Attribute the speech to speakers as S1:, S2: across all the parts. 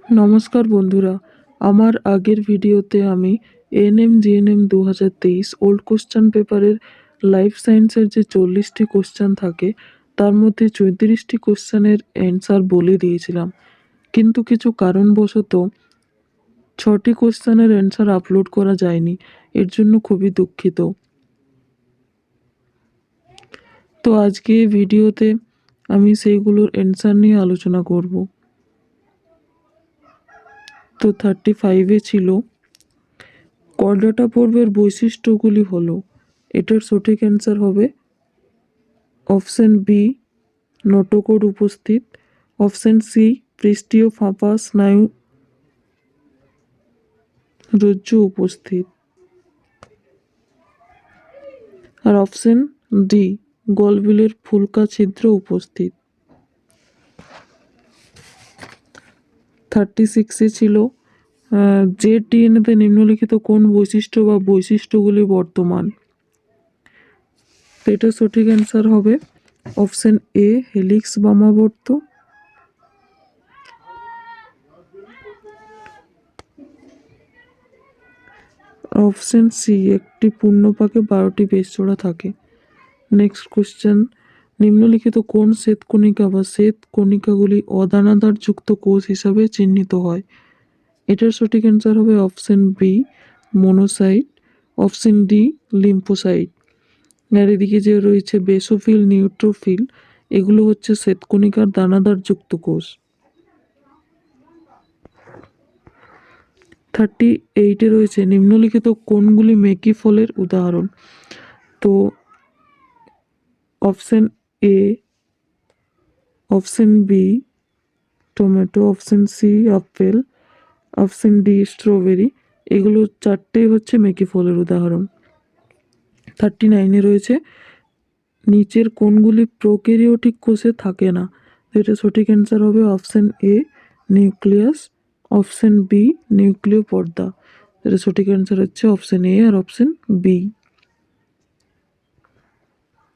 S1: নমস্কার বন্ধুরা, আমার আগের ভিডিওতে আমি এএনএম জিএনএম 2023 ওল্ড কোশ্চেন পেপারের লাইফ সায়েন্সের যে 40টি কোশ্চেন থাকে তার মধ্যে 34টি কোশ্চেনের অ্যান্সার বলে দিয়েছিলাম, কিন্তু কিছু কারণবশত 6টি কোশ্চেনের অ্যান্সার আপলোড করা যায়নি। এর জন্য খুবই দুঃখিত। তো আজকে এই ভিডিওতে আমি সেইগুলোর অ্যান্সার নিয়ে আলোচনা করব। তো 35-এ ছিল করডাটা পর্বের বৈশিষ্ট্যগুলি হলো, এটার সঠিক অ্যান্সার হবে অপশন বি, নোটোকোড উপস্থিত। অপশন সি, পৃষ্ঠীয় ফাঁপা স্নায়ু রজ্জু উপস্থিত। আর অপশন ডি, গলবিলের ফুলকা ছিদ্র উপস্থিত। 36-এ ছিল জেড ডিএনএতে নিম্নলিখিত কোন বৈশিষ্ট্য বা বৈশিষ্ট্যগুলি বর্তমান। এটা সঠিক অ্যান্সার হবে অপশন এ, হেলিক্স বামাবর্ত। অপশন সি, একটি পূর্ণপাকে 12টি বেশজোড়া থাকে। নেক্সট কোশ্চেন, নিম্নলিখিত কোন শ্বেতকণিকা বা শ্বেতকণিকাগুলি অদানাদার যুক্ত কোষ হিসাবে চিহ্নিত হয়। এটার সঠিক অ্যান্সার হবে option B, monocyte. Option D, lymphocyte. আর এদিকে যে রয়েছে বেসোফিল, নিউট্রোফিল, এগুলো হচ্ছে শ্বেতকণিকার দানাদার যুক্ত কোষ। 38-এ রয়েছে নিম্নলিখিত কোনগুলি মেকি ফলের উদাহরণ। তো option A, option B tomato, option C apple, option D strawberry, এগুলো চারটেই হচ্ছে মেকি ফলের উদাহরণ। 39-এ রয়েছে নিচের কোনগুলি প্রোক্যারিওটিক কোষে থাকে না। এটা সঠিক অ্যান্সার হবে option A, nucleus. Option B, নিউক্লিয় পর্দা। এটা সঠিক অ্যান্সার হচ্ছে অপশন এ আর অপশন বি।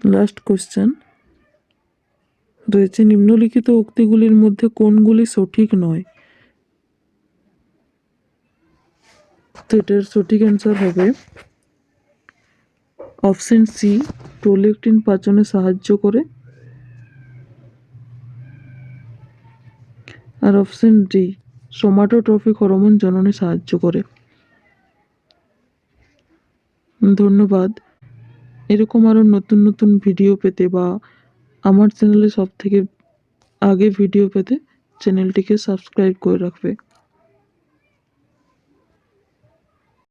S1: লাস্ট কোশ্চেন রয়েছে নিম্নলিখিত উক্তিগুলির মধ্যে কোনগুলি সঠিক নয়। তো এটার সঠিক অ্যান্সার হবে অপশন সি, প্রোল্যাক্টিন পাচনে সাহায্য করে। আর অপশন ডি, সোমাটোট্রপিক হরমোন জননে সাহায্য করে। ধন্যবাদ। এরকম আরও নতুন নতুন ভিডিও পেতে বা আমার চ্যানেলে সব থেকে আগে ভিডিও পেতে চ্যানেলটিকে সাবস্ক্রাইব করে রাখবে।